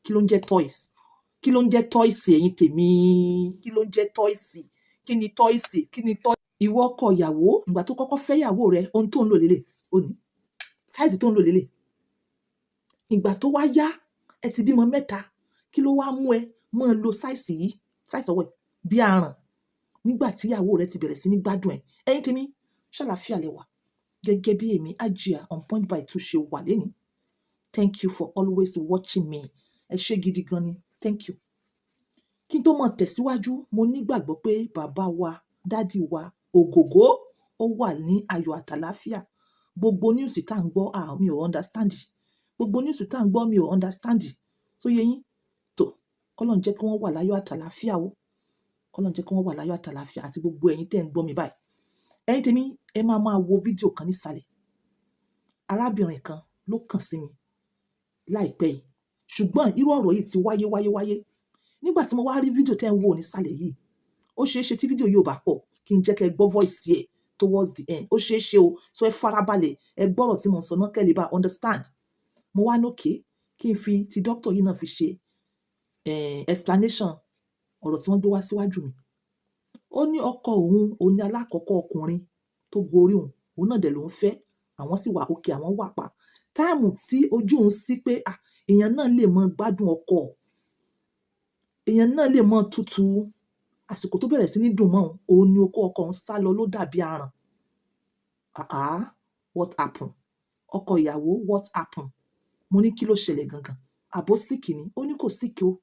kí ló ń jẹ́ toys kí ló ń jẹ́ toys ẹ̀yin tèmi kí ló ń jẹ́ toys kí ni toys kí ni toys. Ìwọ ọkọ ìyàwó ìgbà tó kọ́kọ́ fẹ́ ìyàwó rẹ ohun tó ń lò lélẹ̀ ó ní sáìsì tó ń lò lélẹ̀ ìgbà tó wá yá ẹ ti bímọ mẹ́ta kí ló wá mú ẹ máa lo sáìsì yìí sáìsì ọwọ́ ẹ bí aràn nígbà tí ìyàwó rẹ ti bẹ̀rẹ̀ sí ní gbádùn ẹ ẹ̀yin tèmi ṣàlàáfíà lẹ wà gẹ́gẹ́ bí èmi Hajia on point by 2 ṣe wà lẹ́ni. Thank you for always watching me. Ẹ ṣé gidi gan ni. Thank you. Kí n tó mọ̀ tẹ̀síwájú, mo nígbàgbọ́ pé bàbá wa, dádì wa, ògògó, ó wà ní ayọ̀ àtàláfíà. Gbogbo news tá à ń gbọ́, mi ò understand. Gbogbo news tá à ń gbọ́, mi ò understand. So yé yín? Tó, kọ́lọ́n jẹ́ kí wọ́n wà láyọ̀ àtàláfíà o. Kọ́lọ́n jẹ́ kí wọ́n wà láyọ̀ àtàláfíà àti gbogbo ẹ̀yin tẹ́ ń gbọ́ mi báyìí. Ẹ̀yin tèmi, ẹ máa wo fídíò kan nísàlẹ̀. Arábìnrin kan ló kàn sí mi láìpẹ́ yìí. Ṣùgbọ́n irú ọ̀rọ̀ yìí ti wáyé. Nígbà tí mo wá rí fídíò tẹ́ ń wò nísàlẹ̀ yìí, ó ṣeé ṣe tí fídíò yóò bá pọ̀ kí n jẹ́ kẹ́ gbọ́ voice ẹ̀ towards the end. Ó ṣeé ṣe o, so ẹ farabalẹ̀, ẹ gbọ́rọ̀ tí mo sọ náà kẹ́ lè bá understand. Mo wá nókè kí n fi ti doctor yìí náà fi ṣe explanation ọ̀rọ̀ tí wọ́n gbé wá síwájú mi. Ó ní ọkọ òun ní alákọ̀ọ́kọ́ ọkùnrin tó gorí òun náà dẹ̀ ló ń fẹ́, àwọn sì wà òkè, àwọn wà pa. Táìmù tí ojú òun sí pé èèyàn náà lè mọ gbádùn ọkọ, èèyàn náà lè mọ tutù, àsìkò tó bẹ̀rẹ̀ sí ní dùn mọ́ òun ni okó ọkọ òun sá lọ ló dàbí aràn. What happened? Ọkọ ìyàwó, what happened? Mo ní kí ló ṣẹlẹ̀ gangan? Àbó síkì ni? Ó ní kò síkì o.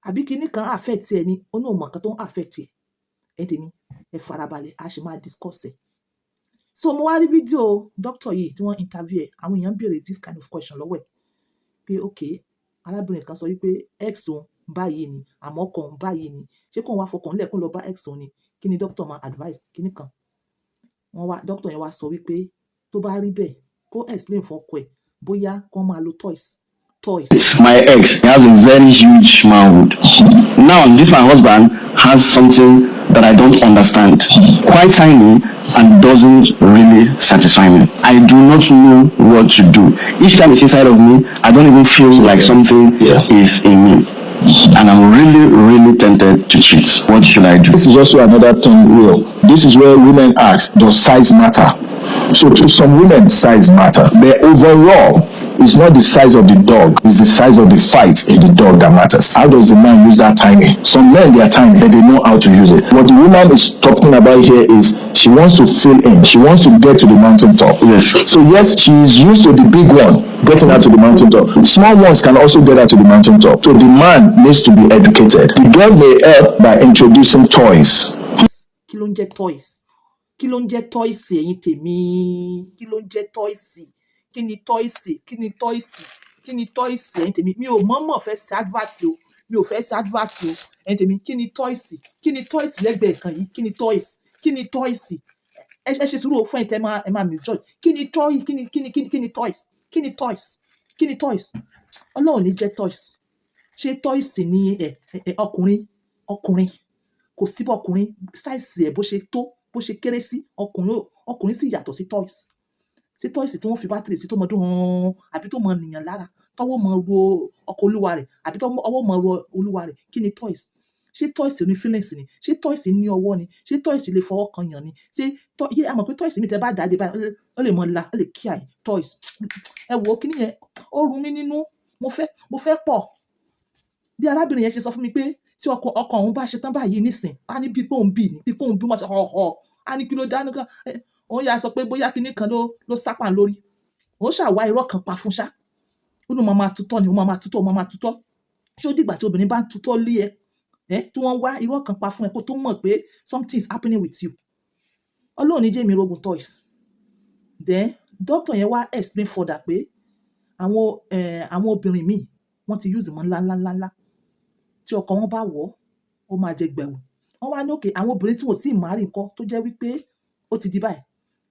Àbí kíní kan affect ẹ ni? Ó ní òun mọ̀ kan tó ń affect ẹ. Ẹ tèmi, ẹ farabalẹ̀, a ṣe máa discuss ẹ̀. So mo wá rí fídíò doctor yìí tí wọ́n interview ẹ̀, àwọn èèyàn béèrè this kind of question lọ́wọ́ ẹ̀. Pé okay, arábìnrin kan sọ wípé ex òun báyìí ni, àmọ́ ọkọ òun báyìí ni. Ṣé kóun wá fọkàn lẹ̀ kóun lọ bá ex òun ni? Kí ni doctor máa advice? Kíní kan. Doctor yẹn wá sọ wípé tó bá rí bẹ́ẹ̀, kó explain fún ọkọ ẹ̀ bóyá kó máa lo toys. My ex, he has a very huge manhood. Now, this my husband has something that I don't understand. Quite tiny and doesn't really satisfy me. I do not know what to do. Each time it's inside of me, I don't even feel like something is in me. And I'm really tempted to cheat. What should I do? This is also another thing, Will. This is where women ask, does size matter? So to some women, size matter. But overall, it's not the size of the dog, it's the size of the fight in the dog that matters. How does the man use that tiny? Some men, they are tiny and they know how to use it. What the woman is talking about here is she wants to fill in. She wants to get to the mountaintop. Yes. So yes, she is used to the big one, getting her to the mountaintop. Small ones can also get her to the mountaintop. So the man needs to be educated. The girl may help by introducing toys. Kí ló ń jẹ́ toys? Kí ló ń jẹ́ toys ẹ̀yin tèmi? Kí ló ń jẹ́ toys? Kí ni toys? Kí ni toys? Kí ni toys ẹ̀yin tèmi? Mi ò mọ̀ọ́mọ̀ fẹ́ ṣe advert o. Mi ò fẹ́ ṣe advert o. Ẹ̀yin tèmi, kí ni toys? Kí ni toys lẹ́gbẹ̀ẹ́ kan yìí? Kí ni toys? Kí ni toys? Ẹ ṣe sùúrù fún ẹ̀yin tẹ́ ẹ máa misjudge. Kí ni toy? Kí ni toys? Kí ni toys? Kí ni toys? Ọlọ́run ní jẹ́ toys. Ṣé toys ni ọkùnrin? Kò sí bọ́ ọkùnrin size ẹ̀ bó ṣe tó, bó ṣe kéré sí ọkùnrin sì yàtọ̀ sí toys. Sí toys tí wọ́n fi bátìrì sí tó mọ dún hàn àbí tó mọ nìyàn lára, tọ́wọ́ mọ ro ọkọ olúwa rẹ̀ àbí tọ́wọ́ mọ ro olúwa rẹ̀. Kí ni toys? Ṣé toys ní feelings ni? Ṣé toys ní ọwọ́ ni? Ṣé toys lè fọwọ́ kan yàn ni? Ṣé a mọ̀ pé toys mi tẹ́ bá dàdé báyìí ó lè mọ la, ó lè kí àyè toys. Ẹ wo kíní yẹn, ó rú mi nínú, mo fẹ́ pọ̀. Bí arábìnrin yẹn ṣe sọ fún mi pé tí ọkọ òun bá ṣe tán báyìí nísìn, á ní bí pé òun bì ní, bí pé òun bí wọ́n ṣe họ̀họ̀, á ní kí ló dá nìkan. Òun yà sọ pé bóyá kíní kan ló sápà lórí. Òun ṣàwá irọ́ kan pa fún ṣá. Ó ní máa tutọ́ ni, ó máa tutọ́. Ṣé ó dìgbà tí obìnrin bá ń tutọ́ lé ẹ, tí wọ́n wá irọ́ kan pa fún ẹ kó tó mọ̀ pé something is happening with you. Ọlọ́run ní jẹ́ mi rogun toys. Then doctor yẹn wá explain further pé àwọn obìnrin míì wọ́n ti use mọ́ ńlá. Tí ọkọ wọn bá wọ̀ ó máa jẹ gbẹ̀wò. Wọ́n wá ní òkè àwọn obìnrin tí wọ́n ti marry nǹkan tó jẹ́ wípé ó ti di báyìí.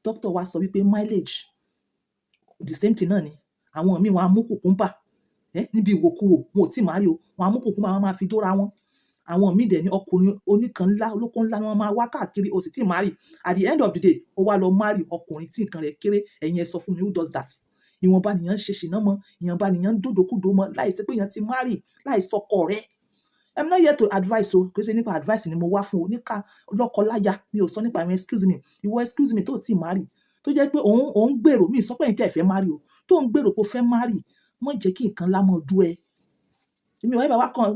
Doctor wa sọ wípé mileage the same thing náà ni. Àwọn míì wọn á mú kùkúmbà níbi ìwòkuwò wọn ò tí marry o. Wọn á mú kùkúmbà wọn máa fi dóra wọn. Àwọn míì dẹ̀ ní ọkùnrin oníkan ńlá olóko ńlá ni wọ́n máa wá káàkiri ó sì tí marry. At the end of the day ó wá lọ marry ọkùnrin tí nǹkan rẹ̀ kéré. Ẹ̀yin ẹ sọ fún mi, who does that? ìwọ̀nba nìyẹn ń ṣe ṣìnà mọ́, ìwọ̀nba nìyẹn ń dòdòkúdò mọ́ láì ṣe pé èèyàn ti marry láì sọkọ rẹ̀. I'm not here to advise o, kò ṣe nípa advice ni mo wá fún o, nípa lọ́kọ-láya mi ò sọ nípa àwọn excuse me, ìwọ excuse me tó ti marry, tó jẹ́ pé òun gbèrò, mi sọ pé ẹ̀yin tẹ́ fẹ́ marry o, tó ń gbèrò pé o fẹ́ marry, mọ̀ jẹ́ kí nǹkan lá mọ́ dú ẹ. Èmi ò wá ibà wá kan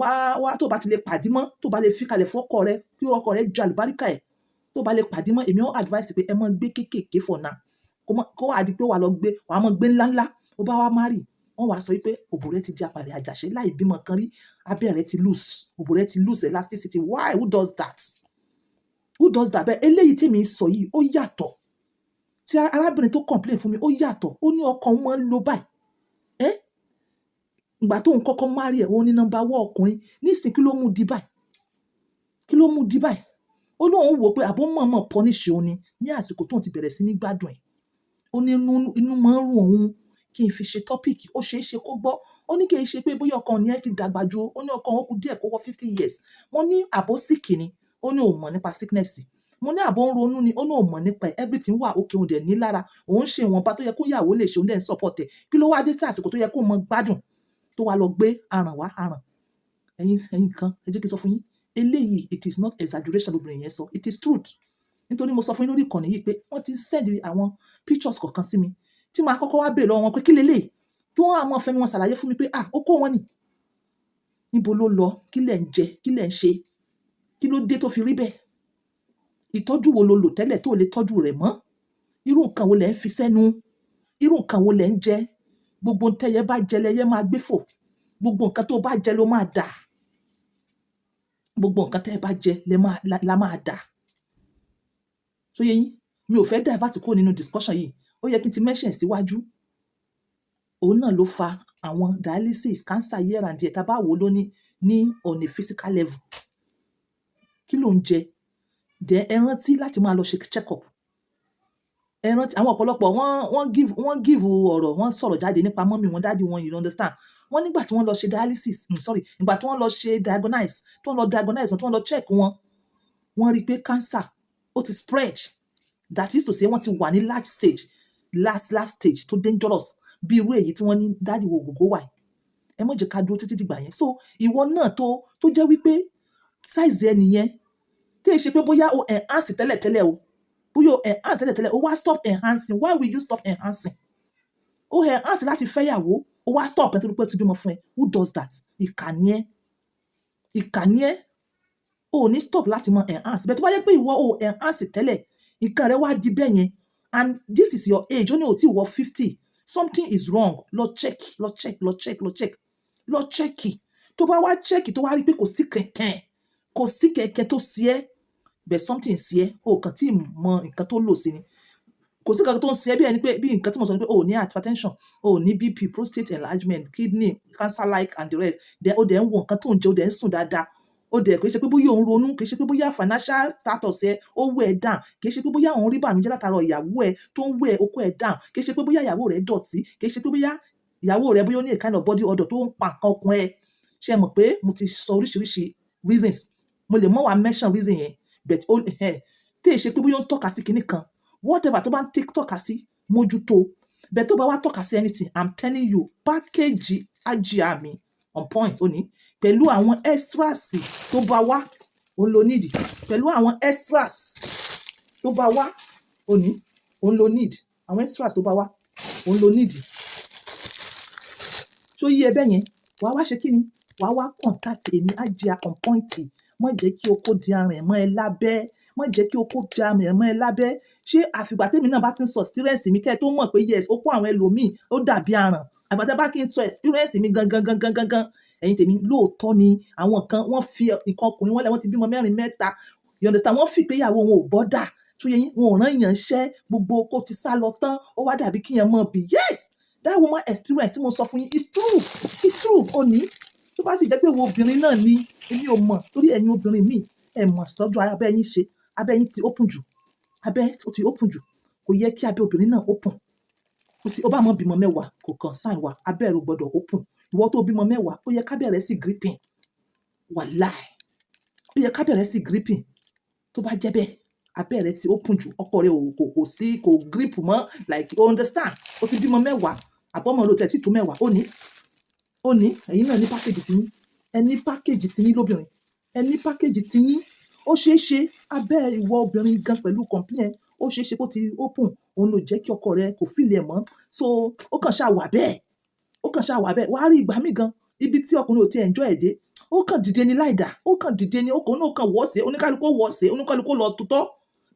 wá tó bá ti lè pàdé mọ́, tó bá lè fi kalẹ̀ fọ́kọ rẹ, kí ọkọ rẹ ju àlùbáríkà ẹ̀, tó bá lè pàdé mọ́, èmi ò advice pé ẹ mọ́ gbé kéékèèké for now, kó wá di pé wà á mọ́ gbé ńláńlá, ó bá wá marry, wọ́n wá sọ wípé òbò rẹ ti di apàdé àjàṣe láì bímọ kan rí, abẹ́ rẹ ti loose, òbò rẹ ti loose elasticity. Why? Who does that? Who does that? Bẹ́ẹ̀ eléyìí tí mi ń sọ yìí ó yàtọ̀. Tí arábìnrin tó complain fún mi ó yàtọ̀, ó ní ọkọ wọn ń lo báyìí. Ìgbà tó ń kọ́kọ́ marry ẹ̀, òun ní number one ọkùnrin, nísìnyí kí ló mú di báyìí? Kí ló mú di báyìí? Ó lóun wò pé àbó mọ̀ọ́mọ̀ punish òun ni ní àsìkò tóun ti bẹ̀rẹ̀ sí ní gbádùn ẹ̀. Ó ní inú máa ń rùn òun kí n fi ṣe tọ́pìkì, ó ṣeé ṣe kó gbọ́. Ó ní kì í ṣe pé bóyá ọkọ ni ẹ ti dàgbà ju, ó ní ọkọ wọn kú díẹ̀ kó wọ 50 years. Mo ní àbó sick ni, ó ní òun mọ̀ nípa sickness. Mo ní àbó ń ronú ni, ó ní òun mọ̀ nípa everything wà okay, òun dẹ̀ ní lára, òun ṣe ìwọ̀nba tó yẹ kó yàwó lè ṣe, òun dẹ̀ ń support ẹ̀. Kí ló wá dé sí àsìkò tó yẹ kó mọ gbádùn tó wá lọ gbé aràn wá aràn? Ẹ̀yin kan, ẹ jẹ́ kí n sọ fún yín, eléyìí it is not exaggeration lóbìnrin yẹn sọ, it is truth. Nítorí mo sọ fún yín lórí ìkànnì yìí pé wọ́n ti send àwọn pictures kọ̀ọ̀kan sí mi tí màá kọ́kọ́ wá bèèrè lọ́wọ́ wọn pé kí lélẹ̀ tí wọ́n á mọ fẹ́nu wọn ṣàlàyé fún mi pé ó kó wọn nì, níbo ló lọ, kí lẹ̀ ń jẹ, kí lẹ̀ ń ṣe, kí ló dé tó fi rí bẹ́ẹ̀, ìtọ́jú wo lo lò tẹ́lẹ̀ tó lè tọ́jú rẹ̀ mọ́, irú nǹkan wo lẹ̀ ń fi sẹ́nu, irú nǹkan wo lẹ̀ ń jẹ, gbogbo ń tẹ́yẹ bá jẹ lẹ́yẹ máa gbé fò, gbogbo nǹkan tó bá jẹ ló máa dà, gbogbo nǹkan tẹ́yẹ bá jẹ la máa dà. So yẹ yín, mi ò fẹ́ divert kúrò nínú discussion yìí, ó yẹ kí n ti mention síwájú. Òun náà ló fa àwọn dialysis, cancer here and there, tá bá wò ló ní on a physical level. Kí ló ń jẹ? Then ẹ rántí láti máa lọ ṣe check up. Ẹ rántí àwọn ọ̀pọ̀lọpọ̀ wọ́n give ọ̀rọ̀, wọ́n sọ̀rọ̀ jáde nípa mọ́mì wọn, dáàdì wọn, you understand? Wọ́n nígbà tí wọ́n lọ ṣe dialysis, ìgbà tí wọ́n lọ ṣe diagnose, tí wọ́n lọ check wọn, wọ́n rí pé cancer ó ti spread. That is to say, wọ́n ti wà ní large stage, last stage tó dangerous, bí irú èyí tí wọ́n ní dáàdì wo gògó wà. Ẹ má jẹ́ ká dúró títí dìgbà yẹn. So ìwọ náà tó jẹ́ wípé size ẹ nìyẹn, tí ẹ ṣe pé bóyá o enhance tẹ́lẹ̀tẹ́lẹ̀ o, bóyá o enhance tẹ́lẹ̀tẹ́lẹ̀, o wá stop enhancing. Why will you stop enhancing? O enhance láti fẹ́yàwó, o wá stop nítorí pé ó ti bímọ fún ẹ. Who does that? Ìkànnì ẹ. O ní stop láti mọ enhance. Bẹ́ẹ̀ tó bá yẹ pé ìwọ o enhance tẹ́lẹ̀, nǹkan rẹ wá di bẹ́ẹ̀ yẹn, and this is your age, ó ní o ti wọ 50, something is wrong. Lọ check. Tó bá wá check, tó wá rí pé kò sí kẹ̀kẹ́ tó sí ẹ, but something sí ẹ, o kàn tí mọ nǹkan tó lò sí ni. Kò sí kankan tó ń sí ẹ bí ẹni pé bí nǹkan tí mo sọ ni pé o ní hypertension, o ní BP, prostate enlargement, kidney, cancer like and the rest. O dẹ̀ ń wo nǹkan tó ń jẹ, o dẹ̀ ń sùn dáadáa. Ó dẹ̀ kì í ṣe pé bóyá òun ronú, kì í ṣe pé bóyá financial status ẹ ó wẹ̀ ẹ́ down, kì í ṣe pé bóyá òun rí bànújẹ́ látara ìyàwó ẹ tó ń wẹ̀ okó ẹ̀ down, kì í ṣe pé bóyá ìyàwó rẹ̀ dọ̀tí, kì í ṣe pé bóyá ìyàwó rẹ̀ bóyá ó ní a kind of body odor tó ń pa nǹkan ọkùn ẹ. Ṣé mọ̀ pé mo ti sọ oríṣiríṣi reasons, mo lè mọ̀ wá mention reason yẹn, but tí ì ṣe pé bóyá ó ń tọ́ka sí kinní kan, whatever tó bá ń tọ́ka sí, mójútó. But tó bá wá tọ́ka sí anything, I'm telling you, package AGR mi on point ó ní, pẹ̀lú àwọn extras tó bá wá, òun ló need, pẹ̀lú àwọn extras tó bá wá, òun ló need, àwọn extras tó bá wá, òun ló need. Tó yí ẹ bẹ́ẹ̀ yẹn, wàá wá ṣe kí ni? Wàá wá contact èmi AGR on point. Má jẹ́ kí okó di aràn ẹ̀ mọ́ ẹ lábẹ́. Má jẹ́ kí okó di aràn ẹ̀ mọ́ ẹ lábẹ́. Ṣé àfìgbà tèmi náà bá ti ń sọ experience mi kẹ́ ẹ tó mọ̀ pé yes, okó àwọn ẹlòmíì ó dàbí aràn. Àgbà tẹ́ bá kí n sọ experience mi gangan. Ẹ̀yin tèmi lóòótọ́ ni àwọn kan wọ́n fi nǹkan ọkùnrin wọn lẹ̀, wọ́n ti bímọ 4 mẹ́ta. You understand? Wọ́n fi pé ìyàwó wọn ò bọ́dà. Tó yẹ yín, wọn ò rán èèyàn iṣẹ́, gbogbo okó ti sá lọ tán, ó wá dàbí kíyàn mọ̀ bí. Yes, that woman experience tí mo sọ fún yín is true. Ó ní. Tó bá sì jẹ́ pé wo obìnrin náà ni, èmi ò mọ̀, torí ẹ̀yin obìnrin míì ẹ mọ̀ sọ́jú abẹ́ yín ṣe, abẹ́ yín ti open jù, kò yẹ kí abẹ́ obìnrin náà open. Ó bá mọ bímọ 10 kò kàn sign wa, abẹ́ rẹ̀ gbọ́dọ̀ open. Ìwọ tó bímọ 10, ó yẹ kábẹ̀ rẹ̀ sí gripping. Wàláì, ó yẹ kábẹ̀ rẹ̀ sí gripping. Tó bá jẹ́ bẹ́ẹ̀, abẹ́ rẹ̀ ti open jù, ọkọ rẹ̀ kò grip mọ́, like you understand? Ó ti bímọ 10, àbọ̀mọ̀ ló tẹ̀ tí tó mẹ́wàá ó ní ẹ̀yin náà ní pákéjì tiyín ẹ ní pákéjì tiyín lóbìnrin ẹ ní pákéjì tiyín ó ṣeé ṣe abẹ́ ìwọ obìnrin gan pẹ̀lú complain ó ṣeé ṣe kó ti open òun ló jẹ́ kí ọkọ rẹ kò fìlẹ̀ ẹ̀ mọ́ so ó kàn ṣáà wà bẹ́ẹ̀ wàá rí ìgbà míì gan ibi tí ọkùnrin ò ti enjoy ẹ̀ dé ó kàn dìde ní láìdá ó kàn dìde ní okòó náà kàn wọ́ọ̀sẹ̀ oníkálukú lọ tutọ́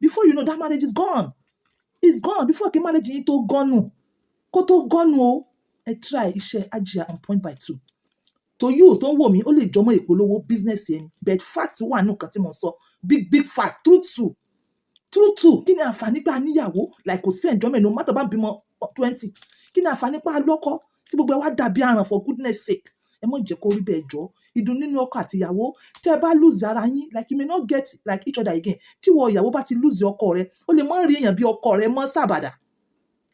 before you know that marriage is gone before kí marriage yín tó gọ́nù kó tó gọ́nù o ẹ try iṣẹ́ Ajia on point by 2 to you tó ń wò mí ó lè jọmọ́ ìpolówó business ẹni but fact wà nù kan tí mo sọ big fact true two kí ni àǹfààní pé a níyàwó like kò sí enjoyment no matter bá bímọ 20 kí ni àǹfààní pé a lọ́kọ tí gbogbo ẹ wá dàbí àràn for goodness sake ẹ mọ̀ jẹ́ kó rí bẹ́ẹ̀ jọ ìdùn nínú ọkọ àti ìyàwó tẹ́ ẹ bá lose ara yín like you may not get like each other again tí wọ ìyàwó bá ti lose ọkọ rẹ ó lè mọ́ rí èèyàn bí ọkọ rẹ mọ́ sábàdà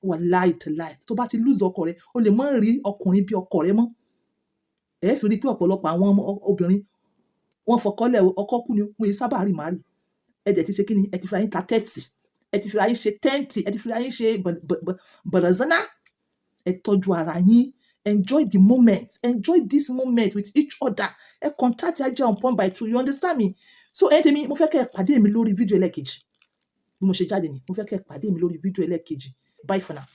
wàláì tàláì tó bá ti lose ọkọ rẹ ó lè mọ́ rí ọkùnrin bí ọkọ rẹ mọ́ ẹ fi rí pé ọ̀pọ̀lọpọ̀ àwọn obìnrin wọ́n fọkọ́lẹ̀ ọkọ kú ni wọ́n sábà rí màárì ẹ dẹ̀ ti ṣe kí ni ẹ ti fi ayín ta 30 ẹ ti fi ayín ṣe 10 ẹ ti fi ayín ṣe bọ̀dọ̀zánà ẹ tọ́jú ara yín enjoy the moment enjoy this moment with each other ẹ contact Ajia on point by 2 you understand me so ẹ tèmi mo fẹ́ kẹ́ ẹ pàdé mi lórí fídíò ẹlẹ́ẹ̀kejì bí mo ṣe jáde ni mo fẹ́ kẹ́ ẹ pàdé mi lórí fídíò ẹlẹ́ẹ̀kejì bye for now.